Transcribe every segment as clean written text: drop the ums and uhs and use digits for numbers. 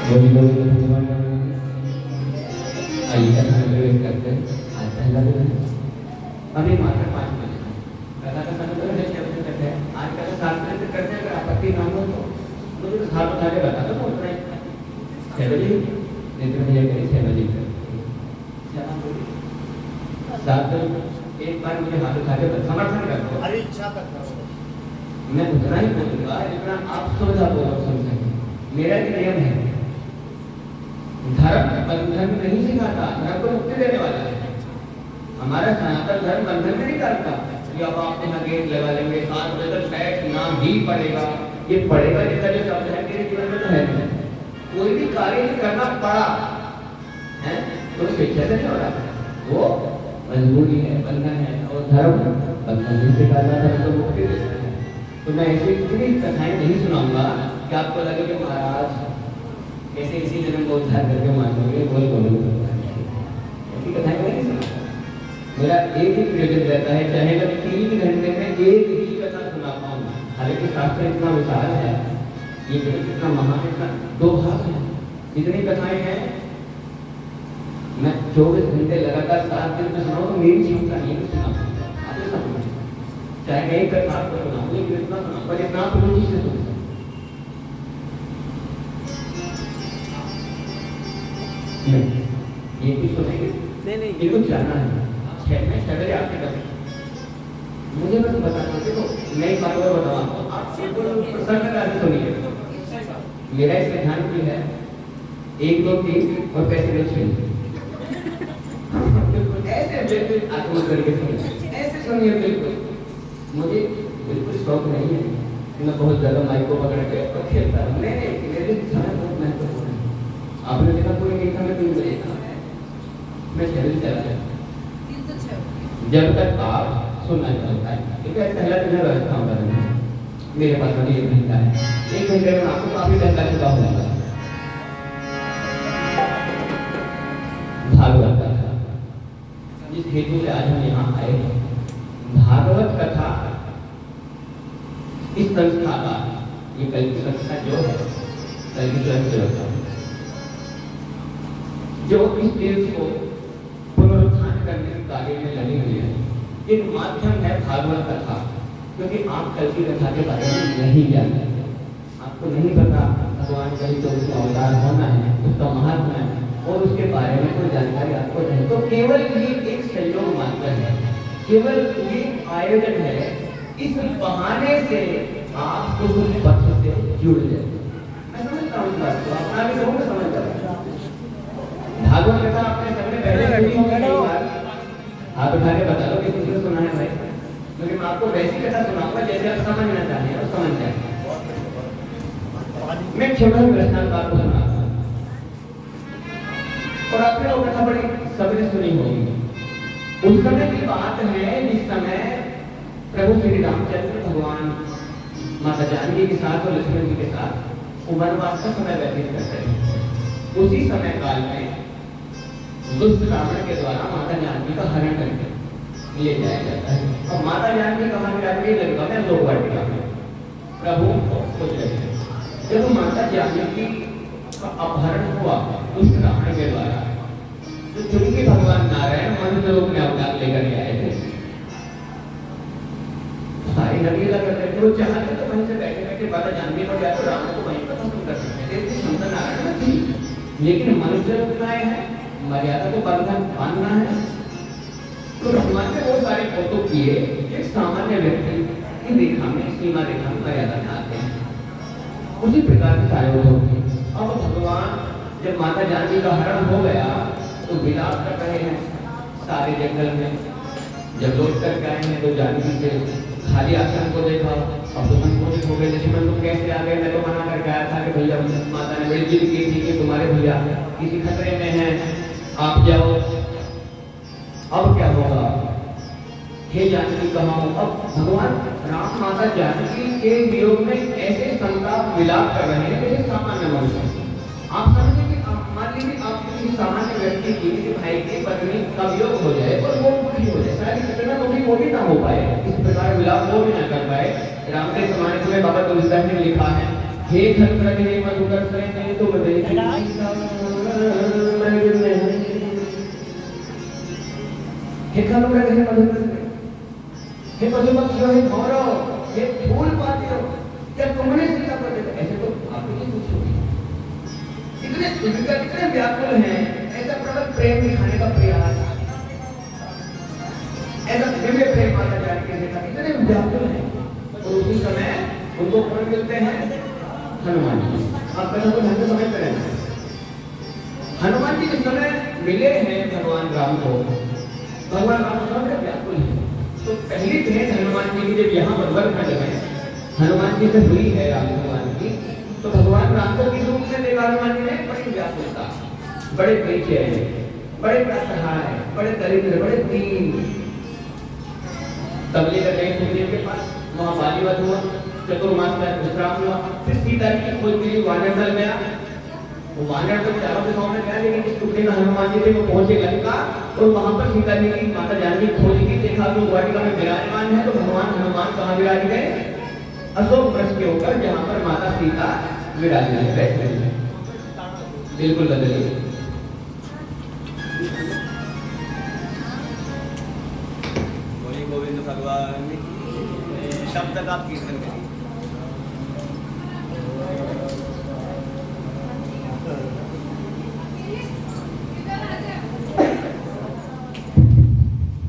बोली बोली तो भगवान आइए प्रवेश करते हैं। आज पहला दिन है, अभी मात्र 5 बजे कथा का समय तो 6 बजे तक है। आज कथा 7 बजे तक करते हैं। अगर आपत्ति ना हो तो मुझे तो हाथ उठा के बता दो तो उतना ही 6 बजे निद्र भैया करें 6 बजे कर 7 एक बार मुझे हाथ उठा के समर्थन कर दो। हमारी इच्छा करता हूँ मैं उतना ही बोलूंगा जितना आप सुविधापूर्वक सुन सकें। मेरा एक नियम है, धर्म बंधन नहीं सिखाता, धर्म को मुक्ति देने वाला है। हमारा सनातन धर्म बंधन नहीं करता कि अब आप यहाँ गेट लगा लेंगे 7 बजे तक बैठना ही पड़ेगा। ये पड़ेगा जैसा जो शब्द है मेरे जीवन में तो है नहीं। कोई भी कार्य करना पड़ा है तो शिक्षा से नहीं हो रहा, वो मजबूरी है, बंधन है। और धर्म बंधन नहीं सिखाता, धर्म को मुक्ति देता है। तो मैं ऐसी इतनी कथाएं नहीं सुनाऊंगा कि आपको लगे कि महाराज कैसे इसी जन्म को उद्धार करके मानोगे, बोल बोलूंगा ऐसी कथाएं नहीं सुनाऊंगा। मेरा एक ही प्रयोजन रहता है, चाहे मैं 3 घंटे में एक ही कथा सुना पाऊँ। हालांकि शास्त्र इतना विशाल है, ये जगत इतना महान, इतना 2 भाग है, इतनी कथाएं हैं। मैं 24 घंटे लगातार 7 दिन में सुनाऊँ तो मेरी क्षमता नहीं है सुना पाऊंगा। आप समझ, चाहे मैं एक कथा आपको सुनाऊँ लेकिन इतना सुनाऊँ पर इतना आप रुचि से सुन। ये भी सुनेंगे नहीं, ये कुछ जानना है। 6 बजे आपके करें, मुझे बस बता दो। देखो नई बात और बताओ आपको, आप प्रसन्न राशि सुनिए। मेरा इस ध्यान भी है 1 2 3 और कैसे ऐसे बिल्कुल आत्मा करके सुनिए, ऐसे सुनिए बिल्कुल। मुझे बिल्कुल शौक नहीं है कि मैं बहुत ज़्यादा माइक को पकड़ के और खेलता हूँ। नहीं, मेरे समय बहुत महत्वपूर्ण है। आपने देखा पूरे नहीं था, मैं 3 बजे था, मैं 6 बजे चला गया। जब तक आप सुनना चलता है, ठीक है। पहला दिन व्यवस्था होगा मेरे पास अभी 1 घंटा है। 1 घंटे में आपको काफी टंका चुका होगा। भागवत कथा, जिस हेतु से आज हम यहाँ आए, भागवत कथा इस संस्था का, ये कल की संस्था जो है, कल की स्वयंसेवक जो इस देश को पुनरुत्थान करने के कार्य में लगे हुए हैं, एक माध्यम है भागवत कथा। क्योंकि आप कल की कथा के बारे में नहीं जानते, आपको नहीं पता भगवान का ही तो उसका अवतार होना है, उसका महात्मा है और उसके बारे में कोई जानकारी आपको नहीं, तो केवल ये एक सहयोग मात्र है, केवल ये आयोजन है। इस बहाने से आप उस पथ से जुड़ जाए। मैं समझता हूँ इस बात को, अपना भी लोग समझता हूँ। भागवत कथा आपने सबने पहले सुनी होगी, आप उठा के बता दो कि किसने सुना है भाई। क्योंकि मैं आपको वैसी कथा सुनाऊंगा जैसे आप समझना चाहें और समझ जाए। मैं छोटा प्रश्नांक आपको सुनाता हूँ और आपने वो कथा बड़ी सबने सुनी होगी। उस समय की बात है जिस समय प्रभु श्री रामचंद्र भगवान माता जानकी के साथ और लक्ष्मण जी के साथ वनवास का समय व्यतीत करते हैं। उसी समय काल में दुष्ट रावण के द्वारा माता जानकी का हरण करके ले जाया जाता है। और माता जानकी कहाँ जाती है? लंका में लोकवाटिका में प्रभु को खोज रहे हैं। जब माता जानकी का अपहरण हुआ दुष्ट रावण के द्वारा, तो चूंकि भगवान नारायण मनुष्य लोक में अवतार लेकर के आए थे, सारी नदी लगा करते थे, वो चाहते तो वहीं से बैठे बैठे माता जानकी को या तो रावण को वहीं पर खत्म कर सकते थे, क्षमता नारायण में थी। लेकिन मनुष्य लोक में आए हैं, मर्यादा को बंधन मानना है, तो भगवान ने वो सारे कौतुक किए एक सामान्य व्यक्ति की रेखा में, सीमा रेखा में मर्यादा में आते हैं। उसी प्रकार के सारे कौतुक थे। अब भगवान जब माता जानकी का हरण हो गया तो विलाप कर रहे हैं सारे जंगल में। जब लौट करके आए हैं तो जानकी के खाली आश्रम को देखा, अब तो संकोचित हो गए। लक्ष्मण लोग कैसे आ गए? मैं तो मना करके आया था कि भैया माता ने बड़ी जिद की थी कि तुम्हारे भैया किसी खतरे में हैं, आप जाओ। अब क्या होगा? हे जानकी कहाँ हो? अब भगवान राम माता जानकी के वियोग में ऐसे संताप विलाप कर रहे हैं जैसे सामान्य मनुष्य। आप समझे कि मान लीजिए आप किसी सामान्य व्यक्ति की, किसी भाई की पत्नी का वियोग हो जाए और वो दुखी हो जाए, शायद इतना दुखी वो भी ना हो पाए, इस प्रकार विलाप वो भी ना कर पाए। रामदेव समाज में बाबा तुलसीदास ने लिखा है हे खलप्रग हे मधुकर सैने तुम देखी हे खलप्रग हे मधुकर हे मधुमक्खियों हे भौरों हे फूल पातियों क्या तुमने सीता को देखा? ऐसे तो आप ही पूछोगे इतने दुर्गा कितने व्याकुल हैं, ऐसा प्रबल प्रेम दिखाने का प्रयास, ऐसा दिव्य प्रेम माता जानकी के देखा कितने व्याकुल हैं। और उसी समय उनको कौन मिलते हैं? हनुमान जी। आप कथा को ढंग से समझते हैं। हनुमान जी जिस समय मिले हैं भगवान राम को, भगवान राम बड़े व्याकुल हैं। तो पहली भेंट हनुमान जी की जब यहाँ बरबर खंड में हनुमान जी से हुई है राम भगवान की, तो भगवान राम को किस रूप में देखा हनुमान जी ने? बड़ी व्याकुलता, बड़े बेचैन, बड़े असहाय, बड़े दरिद्र, बड़े दीन। तबले का देश सुखदेव के पास वहाँ बालीवध हुआ, चतुर्मास का विश्राम हुआ, फिर सीता जी की खोज के लिए वानर दल गया। वो वानर तो चारों दिशाओं में गया, लेकिन जिस टुकड़े में हनुमान जी थे वो पहुंचे लंका, और वहां पर सीता जी की माता जानकी खोज की, देखा तो वाटिका में विराजमान है। तो भगवान हनुमान कहाँ विराज गए? अशोक वृक्ष के ऊपर, जहाँ पर माता सीता विराजमान बैठे हैं। बिल्कुल बदलिए। गोविंद भगवान शब्द का कीर्तन करिए।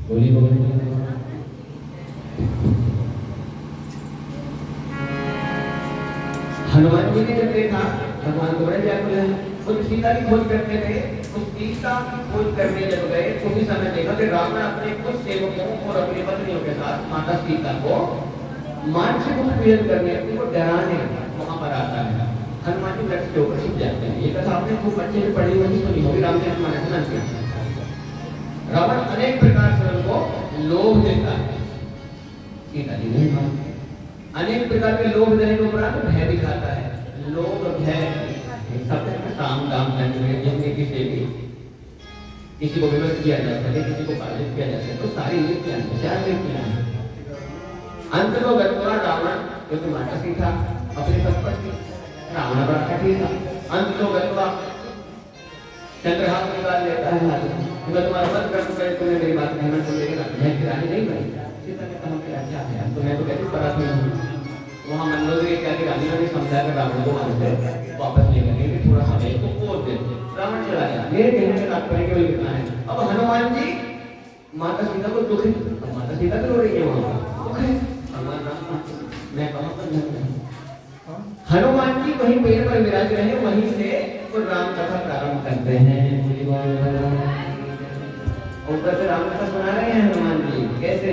बोली बोली हनुमान जी ने जब देखा भगवान को बड़े व्याकुल है, वो सीता की खोज करते थे। उस सीता की खोज करने जब गए, उसी समय देखा कि रावण अपने कुछ सेवकों और अपनी पत्नियों के साथ माता सीता को मानसिक उत्पीड़न करने, अपने को डराने वहां पर आता है। हनुमान जी वृक्ष के ऊपर छिप जाते हैं। ये कथा आपने खूब अच्छे से पढ़ी होगी, सुनी होगी, रामचरित मानस में किया। रावण अनेक प्रकार से उनको लोभ देता है, सीता जी नहीं मानती। अनेक प्रकार के लोभ देने के उपरांत भय दिखाता है। लोभ भय शब्द है, साम दाम दंड में जिनमें किसी को विवश किया जा सके, किसी को पालित किया जा सके, तो सारी ये क्या है? चार क्या है? अंत को गत्वा रावण, क्योंकि माता सीता अपनी संपत्ति, रावण बड़ा कठिन था। अंत को गत्वा चंद्रहास निकाल लेता है हाथ में, तुम्हारा मत कर, तुम्हें मेरी बात कहना तो लेकिन मैं की रानी नहीं बनी। सीता ने कहा मेरा क्या है, तो मैं तो कहती परात में हूँ। वहाँ मंदोदरी क्या कि रानी ने समझा कर रावण को वहां से वापस ले गए कि थोड़ा समय को कोर दे। रावण चला गया। मेरे कहने का तात्पर्य केवल इतना है, अब हनुमान जी माता सीता को दुख, माता सीता तो रो रही है, वहां दुख है, भगवान राम मैं कहाँ पर जाऊँ? हनुमान जी वहीं पेड़ पर विराज रहे, वहीं से वो राम कथा प्रारंभ करते हैं। ऊपर से राम कथा सुना रहे हैं हनुमान जी। कैसे?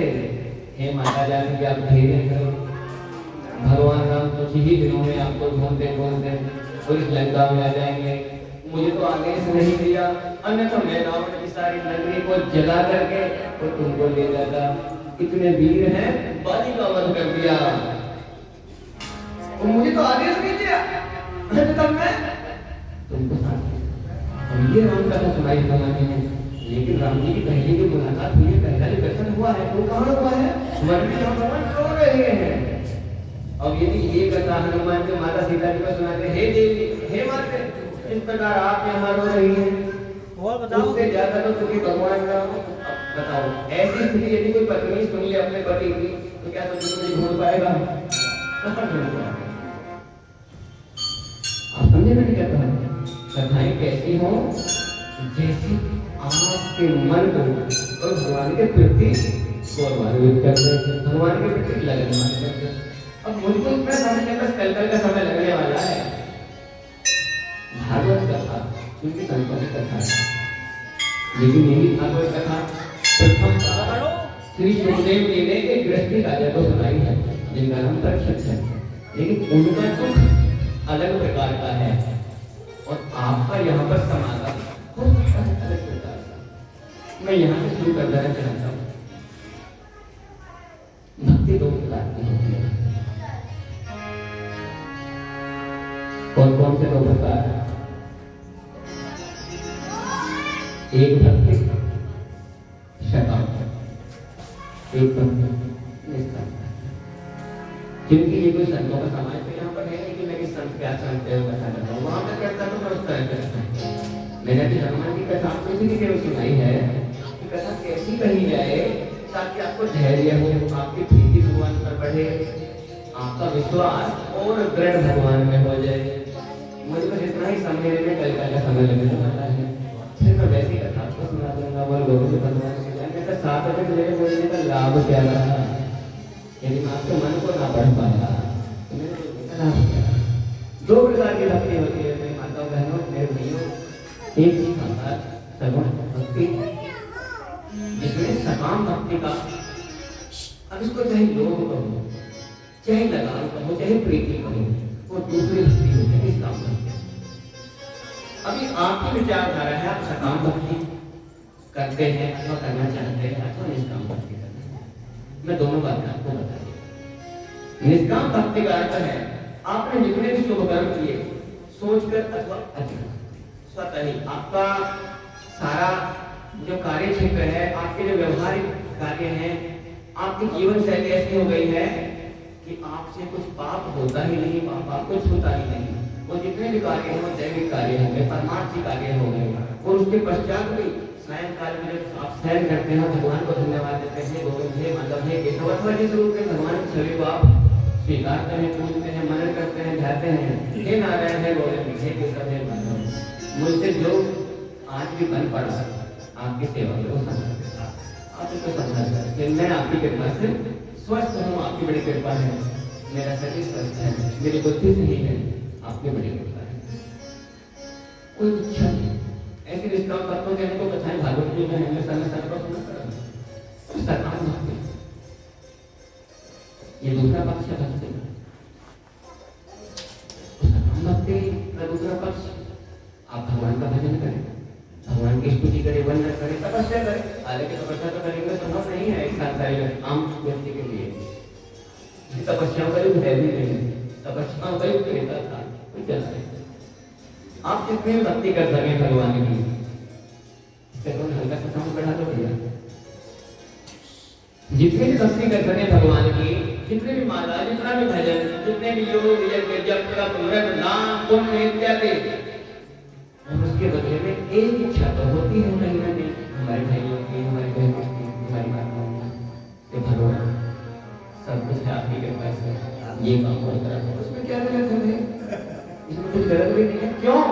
हे माता जानकी आप धैर्य करो, भगवान राम कुछ ही दिनों में आपको ढूंढते ढूंढते और इस लंका में आ जाएंगे। मुझे तो आदेश नहीं दिया, अन्यथा मैं रावण की सारी नगरी को जला करके और तुमको ले जाता। इतने वीर हैं, बाली का वध कर दिया, और मुझे तो आदेश नहीं दिया, तब मैं तुमको साथ। और ये राम कथा सुनाई बनाने हैं। लेकिन राम जी की पहले की मुलाकात हुई है, पहला जो दर्शन हुआ है वो कहाँ हुआ है? वन में जहाँ भगवान सो रहे हैं। अब यदि ये कथा हनुमान जी माता सीता जी को सुनाते, हे देवी, हे माते, इस प्रकार आप यहाँ रो रही हैं, उससे ज्यादा तो सुखी भगवान राम। बताओ, ऐसी स्थिति यदि कोई पत्नी सुन ले अपने पति की, तो क्या तुम ढूंढ पाएगा? कहाँ ढूंढ पाएगा? आप समझे मैंने क्या कहा? कथाएं कैसी हो? जैसी आपके मन को और भगवान के प्रति गौरवान्वित करते, भगवान के प्रति लगन करते। अब मुझको इतना समझने में कल का समय लगने वाला है। भागवत कथा उनकी संतों की कथा है, लेकिन यही भागवत कथा प्रथम श्री सुखदेव जी ने एक गृहस्थी राजा को सुनाई है, जिनका नाम तक्षक है। लेकिन उनका दुख अलग प्रकार का है, और आपका यहाँ पर समागम हो सकता है अलग प्रकार का। मैं यहाँ से शुरू कर देना चाहता हूँ। भक्ति दो प्रकार की होती है। कौन कौन से दो प्रकार? एक भक्ति शतम, एक भक्ति निष्काम। क्योंकि ये कोई संतों का समाज तो यहाँ पर है नहीं कि मैं किस संत के आश्रम पे कथा करता हूँ, वहाँ पे करता तो मैं उस तरह करता हूँ। मैंने भी हनुमान की कथा आपको इसीलिए केवल सुनाई है कि कथा कैसी कही जाए ताकि आपको धैर्य हो, आपकी प्रीति भगवान पर बढ़े, आपका विश्वास और दृढ़ भगवान में हो जाए। मुझे बस इतना ही समझने में कल का समय लगने वाला है, फिर मैं वैसी कथा आपको सुना दूंगा। बोल गोविंद भगवान की जय। मैं 7 बजे मेरे बोलने का लाभ क्या रहा, यदि मैं आपके मन को ना पढ़ पाया तो मेरे बोलने का लाभ क्या रहा। 2 प्रकार की भक्ति होती है मेरी माताओं बहनों मेरे भैयों। एक सगुण भक्ति जिसमें सकाम भक्ति का, अब इसको चाहे लोभ कहो, चाहे लगाव कहो, चाहे प्रीति कहो, वो दूसरी भक्ति होती है निष्काम भक्ति। अभी आपकी विचारधारा है, आप सकाम भक्ति करते हैं अथवा करना चाहते हैं अथवा निष्काम भक्ति करते हैं। मैं दोनों बातें आपको बता दी। निष्काम भक्ति का अर्थ है आपने जितने भी शुभ कर्म किए सोचकर अथवा अचानक स्वतः ही आपका सारा जो कार्य क्षेत्र है, आपके जो व्यवहारिक कार्य हैं, आपकी जीवन शैली ऐसी हो गई है कि आपसे कुछ पाप होता ही नहीं, पाप कुछ होता ही नहीं। वो जितने भी कार्य हैं वो दैविक कार्य होंगे, परमार्थी कार्य होंगे। और उसके पश्चात भी सायंकाल में जब आप शयन करते हैं भगवान को धन्यवाद देते हैं, गोविंद हे माधव हे केशव अथवा जिस रूप में भगवान की छवि को आप स्वीकारते हैं, पूजते हैं, मनन करते हैं, ध्याते हैं, हे नारायण हे गोविंद हे केशव हे माधव, मुझसे जो आज भी बन पड़ा आपकी सेवा को समझा, आप इसको समझा कर मैं आपकी कृपा से स्वस्थ हूँ, आपकी बड़ी कृपा है, मेरा शरीर स्वस्थ है, मेरी बुद्धि सही है, आपकी बड़ी कृपा है। कोई इच्छा नहीं ऐसी निष्काम भक्तों के हमको कथाएं भागवत जी में हमने समय समय पर सुना करा सकाम भक्ति, ये दूसरा पक्ष है भक्ति। सकाम भक्ति का दूसरा पक्ष, आप भगवान का भजन करें, भगवान की स्तुति करें, वंदन करें, तपस्या करें। हालांकि तपस्या तो करेंगे संभव नहीं है एक सांसारिक आम व्यक्ति के लिए, तपस्याओं का युग है भी नहीं, तपस्याओं का युग रहता था कोई चल रहे। आप जितनी भक्ति कर सकें भगवान की, हल्का सा साउंड बढ़ा दो भैया, जितनी भी भक्ति कर सकें भगवान की, जितने भी माला, जितना भी भजन, जितने भी योग यज्ञ जप तप व्रत नाम पुण्य इत्यादि, और उसके बदले में एक इच्छा तो होती है कहीं ना कहीं हमारे भाइयों की, हमारी बहनों की, हमारी माताओं की, भगवान सब कुछ है आपकी कृपा से, ये काम हो रहा है, उसमें क्या गलत है? इसमें कुछ गलत भी नहीं है। क्यों?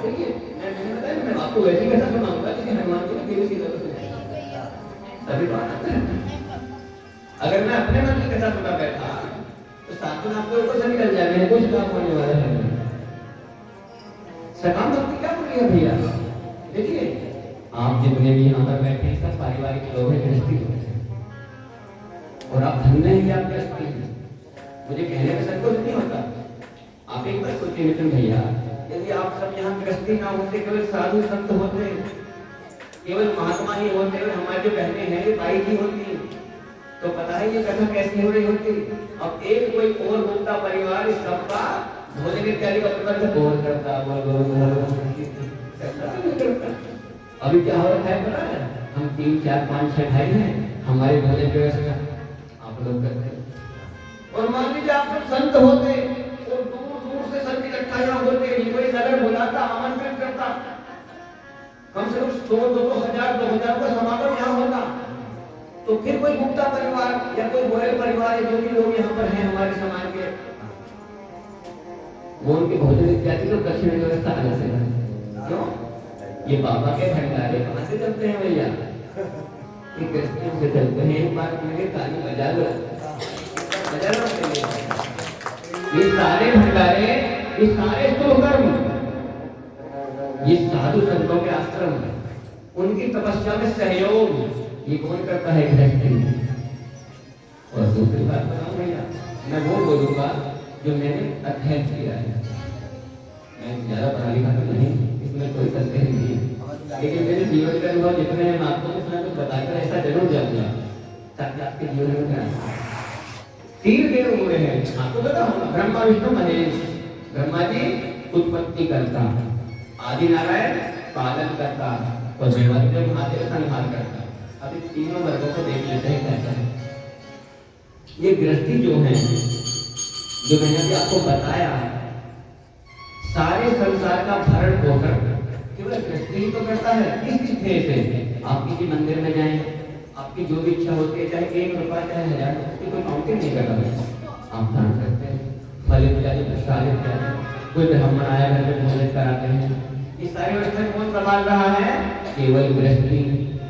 देखिए मैंने बताया, मैं आपको वैसी कथा सुनाऊंगा लेकिन हनुमान जी की किसी तरह से सभी बात आता है। अगर मैं अपने मन की कथा सुना बैठा तो साथ में आपके ऊपर से निकल जाएंगे, कुछ काम होने वाला है। सकाम भक्ति क्या बोली है भैया? देखिए आप जितने भी यहाँ पर बैठे हैं सब पारिवारिक लोग हैं, गृहस्थी लोग हैं, और आप धन्य हैं कि आप गृहस्थी हैं। मुझे कहने में संकोच नहीं होता। आप एक बार सोचिए नितिन भैया, यदि आप सब यहाँ गृहस्थी ना होते, केवल साधु संत होते, केवल महात्मा ही होते और हमारी जो बहनें हैं ये भाई की होती, तो पता है ये कथा कैसी हो रही होती। अब एक कोई और भोक्ता परिवार इस सबका भोजन इत्यादि का प्रबंध कौन करता? अभी क्या हो रहा है पता है? हम 3 4 5 6 भाई हैं, हमारे भोजन व्यवस्था आप लोग करते हैं। और मान लीजिए आप सब संत होते और दूर दूर से संत इकट्ठा यहाँ होते, कोई नगर बुलाता, आमंत्रित करता, कम से कम 100 200 1000 2000 का समागम यहाँ होता, तो फिर कोई गुप्ता परिवार या कोई गोयल परिवार जो भी लोग यहाँ पर हैं हमारे समाज के, वो उनके भोजन इत्यादि तो दक्षिण व्यवस्था अलग से है। क्यों? ये बाबा के भंडारे कहाँ से चलते हैं भैया? ये कृष्ण से चलते हैं। एक बार मेरे ताली बजा लो, बजा लो। ये सारे भंडारे, ये सारे शुभकर्म, ये साधु संतों के आश्रम, उनकी तपस्या में सहयोग ये कौन करता है? गृहस्थी। और दूसरी बात बताऊं भैया, मैं वो बोलूंगा जो मैंने अध्ययन किया है। मैं ज्यादा पढ़ा लिखा तो नहीं, इसमें कोई संदेह नहीं है, लेकिन मेरे जीवन के अनुभव जितने हैं मैं आपको कुछ ना कुछ बताकर ऐसा जरूर जाऊंगा ताकि आपके जीवन में क्या 3 देव हुए हैं आपको बताऊं, ब्रह्मा विष्णु महेश। ब्रह्मा जी उत्पत्ति करता, आदि नारायण पालन करता, और देवादिदेव महादेव संहार करता। अब इन तीनों वर्गों को देख लेते हैं कैसा है। ये गृहस्थी जो है, जो मैंने अभी आपको बताया, सारे संसार का भरण पोषण केवल गृहस्थी ही तो करता है। किस ध्येय से? आप किसी मंदिर में जाएं, आपकी जो भी इच्छा होती है, चाहे 1 रुपया चाहे 1000, उसकी कोई काउंटिंग नहीं कर रहा। आप दान करते हैं, फल इत्यादि प्रसाद इत्यादि, कोई ब्राह्मण आया घर में भोजन कराते हैं, ये सारी व्यवस्था कौन संभाल रहा है? केवल गृहस्थी।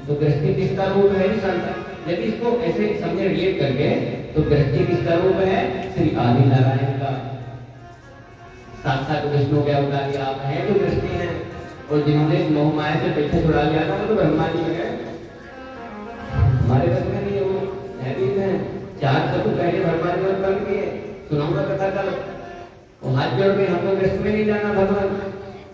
तो गृहस्थी किसका रूप है? संसार। यदि इसको ऐसे समझे रिलेट करके, तो गृहस्थी किसका रूप है? श्री आदि नारायण का। साक्षात विष्णु के अवतारी आप हैं जो गृहस्थी हैं, और जिन्होंने मोह माया से पीछे छुड़ा लिया था वो तो ब्रह्मा जी है। हमारे बस में नहीं, वो हैबिट है। 4 चतुर पहले ब्रह्मा जी और कल किए, सुनाऊंगा कथा कल। वो हाथ जोड़ के हमको गृहस्थ में नहीं जाना भगवान,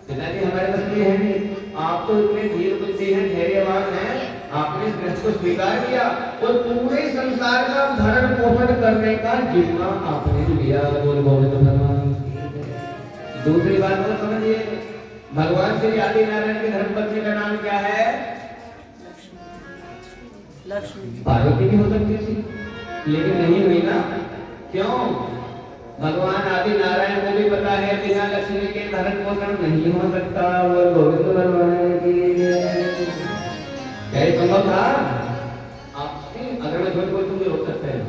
पिताजी हमारे बस में है नहीं। आप तो इतने धीर बुद्धि हैं, धैर्यवान हैं, आपने इस गृहस्थ को स्वीकार किया और पूरे संसार का भरण पोषण करने का जिम्मा आपने लिया। बोल गोविंद भगवान। दूसरी बात तो समझिए, भगवान श्री आदि नारायण के धर्मपत्नी का नाम क्या है? लक्ष्मी। पार्वती भी हो सकती थी, लेकिन नहीं हुई ना। क्यों? भगवान आदि नारायण को भी पता है बिना लक्ष्मी के धर्म पोषण नहीं हो सकता। वो गोविंद भगवान की क्या संभव था? आप अगर मैं झूठ बोलूं तो रोक सकते हैं।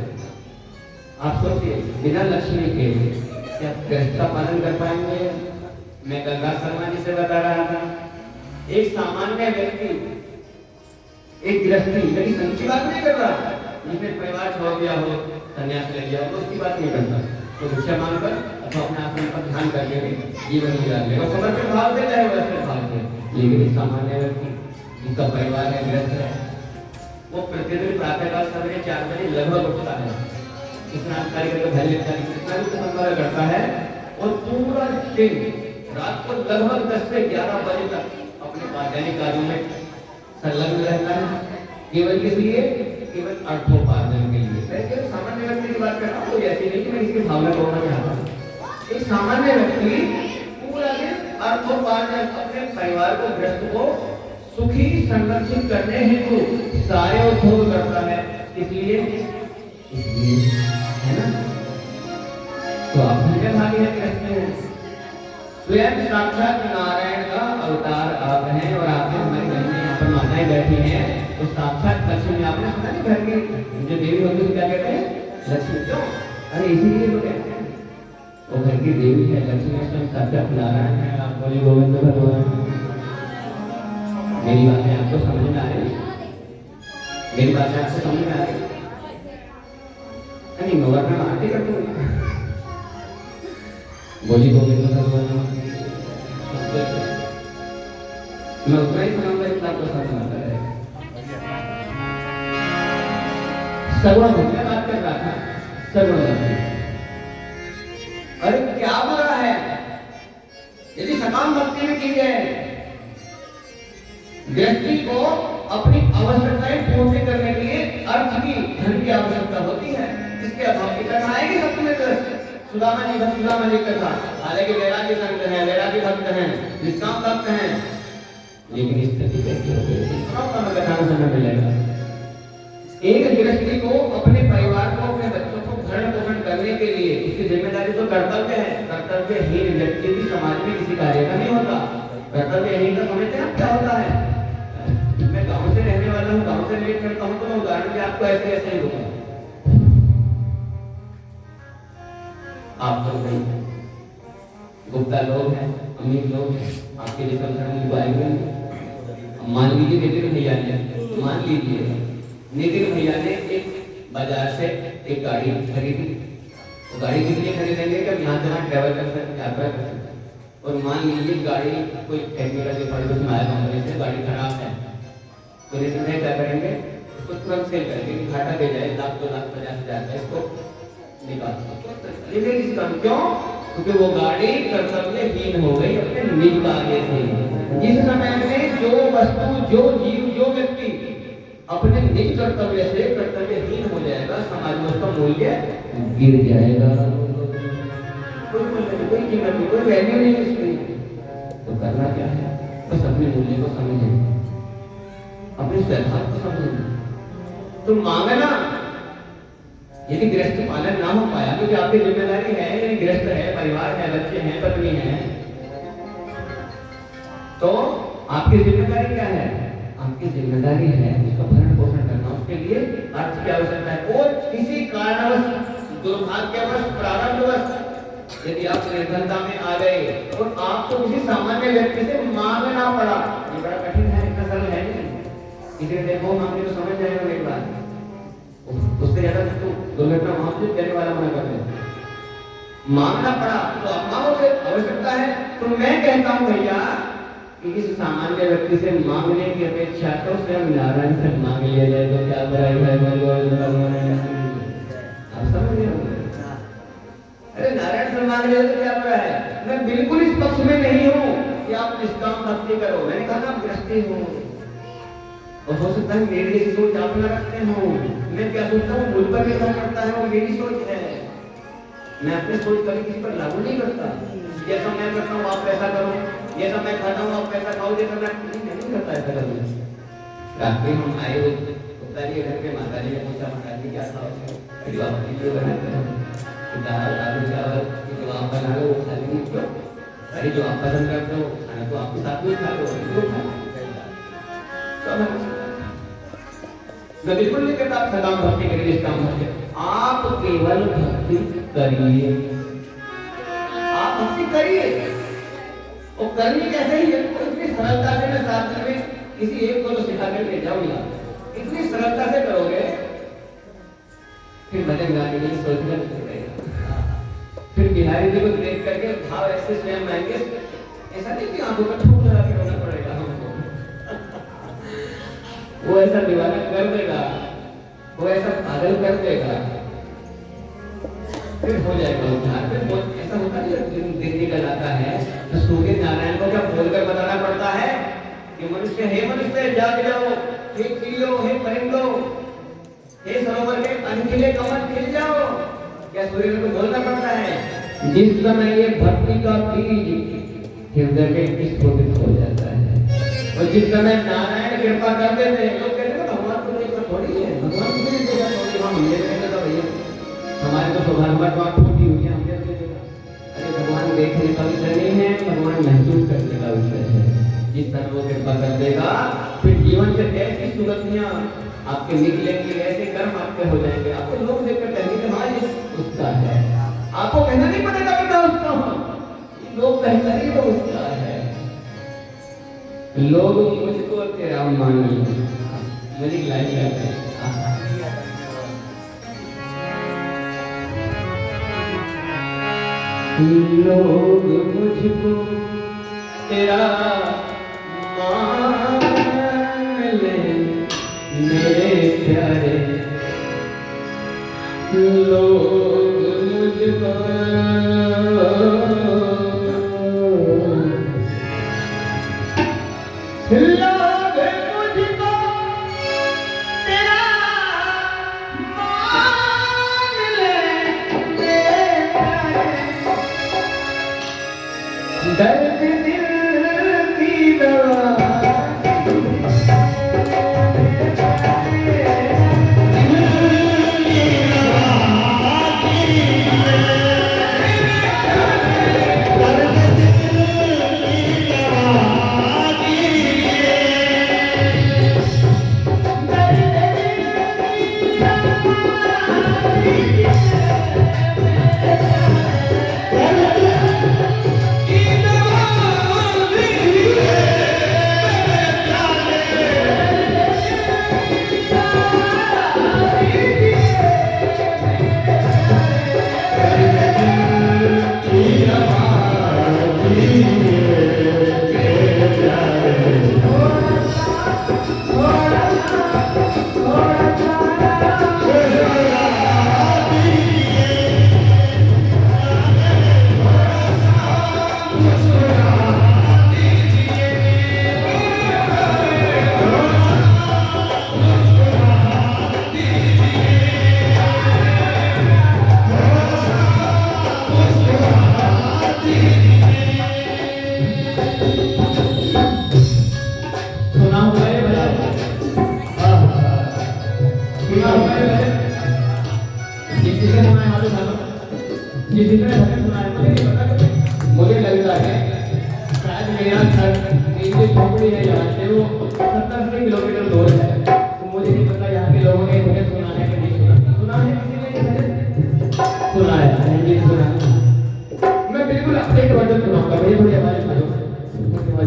आप सोचिए, बिना लक्ष्मी के क्या गृहस्थ का पालन कर पाएंगे? मैं गंगा शर्मा जी से बता रहा था, एक सामान्य व्यक्ति, एक गृहस्थी, यदि संघ की बात नहीं कर रहा, जिसने परिवार छोड़ दिया हो, संन्यास ले लिया हो, उसकी बात नहीं करता, तो भिक्षा मांगकर अथवा अपने आत्मा पर ध्यान करके भी जीवन गुजार ले, वो समर्पित भाव से चाहे वैसे भाव से। लेकिन एक सामान्य व्यक्ति जिसका परिवार है, गृहस्थ है, वो प्रतिदिन प्रातःकाल सवेरे 4 बजे लगभग उठता है, स्नान करके घर लेता है, कितना भी संभाल करता है, और पूरा दिन रात को लगभग 10 से 11 बजे तक अपने दैनिक कार्यों में संलग्न रहता है। केवल किस लिए? केवल अर्थोपार्जन के लिए। मैं केवल सामान्य व्यक्ति की बात कर रहा हूँ, कोई ऐसी नहीं कि मैं इसकी भावना तोड़ना चाहता हूँ। एक सामान्य व्यक्ति पूरा दिन अर्थोपार्जन, अपने परिवार को, गृहस्थ को सुखी संरक्षित करने हेतु सारे उद्योग करता है। इसलिए है ना, तो आप मुझे भागी है गृहस्थ में। स्वयं साक्षात नारायण का अवतार आप हैं, और आपने हमारी घर में यहाँ पर माताएं बैठी हैं, तो साक्षात लक्ष्मी। आपने सुना नहीं घर की जो देवी होती है क्या कहते हैं? लक्ष्मी। क्यों? अरे इसीलिए तो कहते हैं वो घर की देवी है लक्ष्मी, स्वयं साक्षात नारायण है। आप बोले गोविंद भगवान। मेरी बातें आपको समझ में आ रही? मेरी बातें आपको समझ में आ रही? नहीं मैं आरती करती हूँ, बोली गोविंद भगवान। मैं उतना ही सुनाऊंगा जितना आपको समझ आता है। सर्वभूत में बात कर रहा था, सर्वभूत। अरे क्या बुरा है यदि सकाम भक्ति में की जाए, व्यक्ति को अपनी आवश्यकताएं पूर्ण करने के लिए अर्थ की, धन की आवश्यकता होती है, इसके अभाव की कथा आएगी सब में। सुदामा जी कथा, हालांकि वैरागी संत हैं, वैरागी भक्त हैं, निष्काम भक्त हैं, लेकिन स्थिति कैसी हो गई? कथा में समय मिलेगा। एक गृहस्थी को अपने परिवार को, अपने बच्चों को भरण पोषण करने के लिए इसकी जिम्मेदारी तो कर्तव्य है। कर्तव्यहीन व्यक्ति भी समाज में किसी कार्य का नहीं होता। कर्तव्यहीन का समझते हैं क्या होता है? मैं गांव से रहने वाला हूँ, गांव से रिलेट करता हूँ, तो मैं उदाहरण भी आपको ऐसे ही दूंगा। आप तो भाई गुप्ता लोग हैं, अमीर लोग हैं, आपके लिए संसार आएंगे। मान लीजिए नितिन भैया ने एक बाजार से एक गाड़ी खरीदी। तो गाड़ी किस लिए खरीदेंगे कि यहाँ से वहाँ ट्रैवल कर सकते, यात्रा कर सकते। और मान लीजिए गाड़ी कोई टेक्निकल डिफॉल्ट में आया कंपनी से, गाड़ी खराब है, तो नितिन भैया क्या करेंगे? उसको तुरंत सेल करके घाटा दे जाए, 1,00,000-2,50,000 का इसको निकाल। क्यों? क्योंकि वो गाड़ी कर्तव्यहीन हो गई अपने निज कार्य से। जिस समय में जो वस्तु, जो जीव, जो व्यक्ति अपने निज कर्तव्य से कर्तव्यहीन हो जाएगा, समाज में उसका मूल्य गिर जाएगा। कोई कीमत नहीं, कोई वैल्यू नहीं उसकी। तो करना क्या है? बस अपने मूल्य को समझें, अपने स्वभाव को समझें। तो मांगना, यदि गृहस्थ पालन ना हो पाया, क्योंकि आपकी जिम्मेदारी है, यदि गृहस्थ है, परिवार है, बच्चे हैं, पत्नी है, तो आपकी जिम्मेदारी क्या है? आपकी जिम्मेदारी है उसका भरण पोषण करना, उसके लिए अर्थ की आवश्यकता है। और किसी कारणवश, दुर्भाग्यवश, प्रारब्धवश यदि आप निर्धनता में आ गए और आपको किसी सामान्य व्यक्ति से मांगना पड़ा, ये बड़ा कठिन है, इतना सरल है नहीं। किसी ने देखो मांगे तो समझ जाएगा एक बार, उससे ज्यादा तो दुर्घटना वहां देने वाला मना कर दे। मांगना पड़ा तो आप मांगोगे, आवश्यकता है। तो मैं कहता हूं भैया कि किसी सामान्य व्यक्ति से मांगने की अपेक्षा तो स्वयं नारायण से मांग लिया जाए तो क्या बुराई है? आप समझ रहे हो? अरे नारायण से मांग लिया तो क्या बुरा है? मैं बिल्कुल इस पक्ष में नहीं हूं कि आप निष्काम भक्ति करो। मैंने कहा ना गृहस्थी हूं, और हो सकता है मेरी जैसी सोच आप न रखते हो। मैं क्या सोचता हूँ मुझ पर निर्भर करता है, वो मेरी सोच है। मैं अपनी सोच कभी किसी पर लागू नहीं करता। जैसा मैं करता हूँ आप ऐसा करो, जैसा मैं खाता हूँ आप ऐसा खाओ, जैसा मैं नहीं करता ऐसा करना। रात में हम आए वो उत्तरी घर पे माता जी ने पूछा, माता जी क्या खाओ? जो आप जो बनाते हो दाल आलू चावल जो आप बना लो वो खा लेंगे क्यों? अरे जो आप पसंद करते हो खाना तो आपके साथ में खा लो, क्यों खा? मैं बिल्कुल नहीं कहता आप सदाम भक्ति करिए, निष्काम भक्ति, आप केवल भक्ति करिए। आप भक्ति करिए और करनी कैसे ही है? इतनी सरलता से मैं शास्त्र में किसी एक को तो सिखा कर ले जाऊंगा, इतनी सरलता से करोगे फिर भजन गाने के लिए सोचना नहीं पड़ेगा। फिर बिहारी जी को देख करके भाव ऐसे स्वयं आएंगे, ऐसा नहीं कि आंखों पर ठोक लगा के रोना पड़ेगा हमको। वो ऐसा दीवाना कर देगा, वो ऐसा पागल कर देगा, फिर हो जाएगा उद्धार। फिर ऐसा होता है जब दिन निकल आता है तो सूर्य नारायण को क्या बोलकर बताना पड़ता है कि मनुष्य, हे मनुष्य जाग जाओ, हे चिड़ियों, हे परिंदों, हे सरोवर के अनखिले कमल खिल जाओ। क्या सूर्य को बोलना पड़ता है? जिस समय ये भक्ति का बीज हृदय में स्फुटित हो जाता है और जिस समय नारायण कृपा कर देते हैं, लोग कहते हैं भगवान को देखा थोड़ी है, भगवान को नहीं देखा थोड़ी, हम हमने देखा था भैया, हमारे तो सौभाग्य बात छोटी हुई है, हमने देखा। अरे भगवान देखने का विषय नहीं है, भगवान महसूस करने का विषय है। जिस तरह वो कृपा कर देगा फिर जीवन से ऐसी सुगंधियां आपके निकलेंगे, ऐसे कर्म आपके हो जाएंगे, आपको लोग देखकर कहेंगे कि हाँ ये उसका है। आपको कहना नहीं पड़ेगा कि मैं उसका हूं, लोग कहते ही तो उसका है। लोग मुझको तेरा मानेंगे, मेरी लाइन करते हैं। लोग मुझको तेरा मान ले मेरे प्यारे, लोग मुझको तेरा मान ले मेरे प्यारे, दर्द दिल की दवा मुझे लगता है शायद मेरा घर मेरी जो झोपड़ी है यहाँ से वो 70 किलोमीटर दूर है। तो मुझे नहीं पता यहाँ के लोगों ने मुझे सुना है कि नहीं सुना। सुना है किसी ने ये भजन? सुना है, नहीं सुना। मैं बिल्कुल अपडेट वर्जन सुनाऊंगा। भैया थोड़ी आवाज मारो, मैं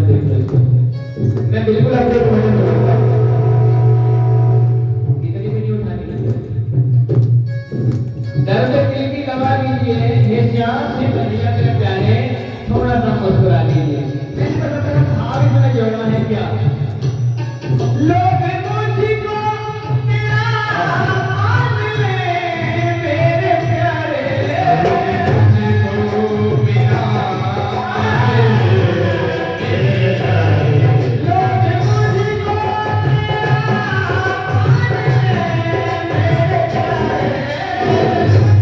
बिल्कुल अपडेट वर्जन सुनाऊंगा। इतनी भी नहीं उठानी। दर्द दिल की दवा लीजिए, ये श्याम से बनिया तेरे प्यारे, थोड़ा सा मुस्कुरा लीजिए। मैंने पता मेरा भाव इसमें जोड़ना है क्या? लोग मुझको मेरा मान ले, मेरे प्यारे, मुझको मेरा मान ले, मेरे प्यारे। लोग मुझको मेरा मान ले, मेरे प्यारे, मुझको मेरा मान ले, मेरे प्यारे।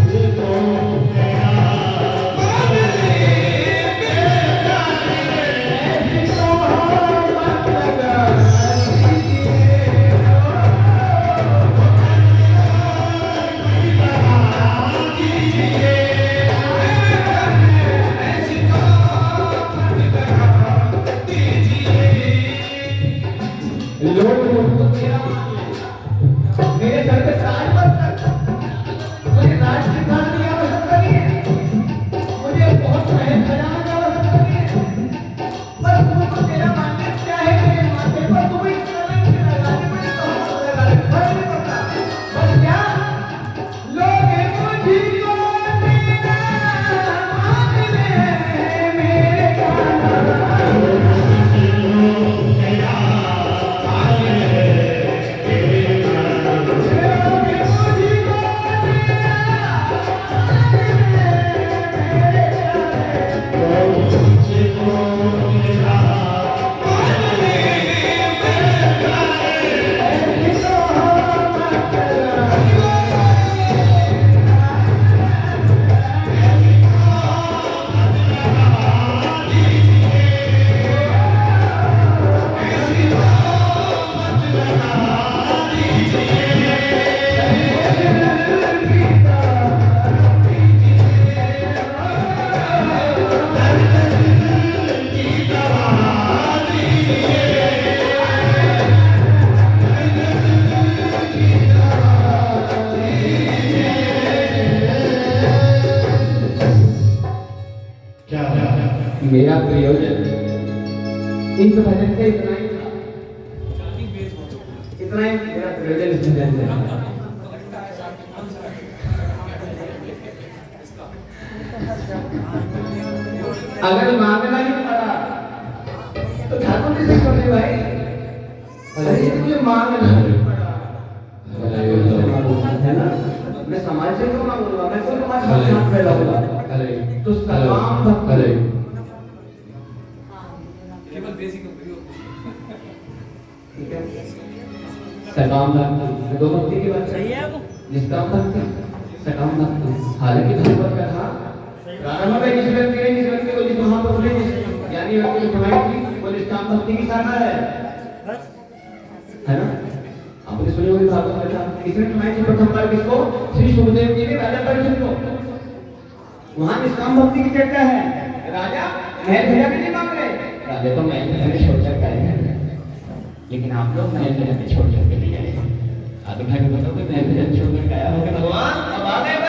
जिसको मत लगा लोग मुझको मेरा मान ले, मेरे घर पे ताज मत रख, मुझे राज सिखाने की आवश्यकता नहीं है, मुझे बहुत महल सजाने की आवश्यकता नहीं है, बस तुमको मेरा मानना क्या है कि मेरे माथे पर तुम्हें कलंक लगाने पड़े तो हाथ लगा ले, फर्क नहीं पड़ता। बस क्या लोग मुझको मेरा मान ले, मेरे मेरा प्रयोजन इस भजन से इतना ही था, इतना ही मेरा प्रयोजन इस भजन से था। अगर मांगना ही पड़ा तो ठाकुर जी से बोले भाई, अरे मुझे मांगना नहीं पड़ा, है ना, मैं समाज से क्यों मांगूंगा, मैं कोई समाज में हाथ फैलाऊंगा। तो सलाम भक्त सकाम भक्ति, दो भक्ति की बात सही है वो, निष्काम भक्ति, सकाम भक्ति। हालांकि भगवत कथा प्रारंभ में जिस व्यक्ति को जिस महापुरुष ने यानी व्यक्ति को सुनाई थी वो निष्काम भक्ति की शाखा है ना। आपने सुनी होगी भागवत कथा, किसने सुनाई थी प्रथम बार, किसको? श्री सुखदेव जी ने राजा परीक्षित को। वहां निष्काम भक्ति की चर्चा है। राजा महल भैया भी नहीं मांग रहे, राजा तो महल छोड़कर गए, लेकिन आप लोग महल छोड़ करके नहीं आए। आगे भाई बताओ, मैं छोड़ कर गया होगा भगवान, अब आ गए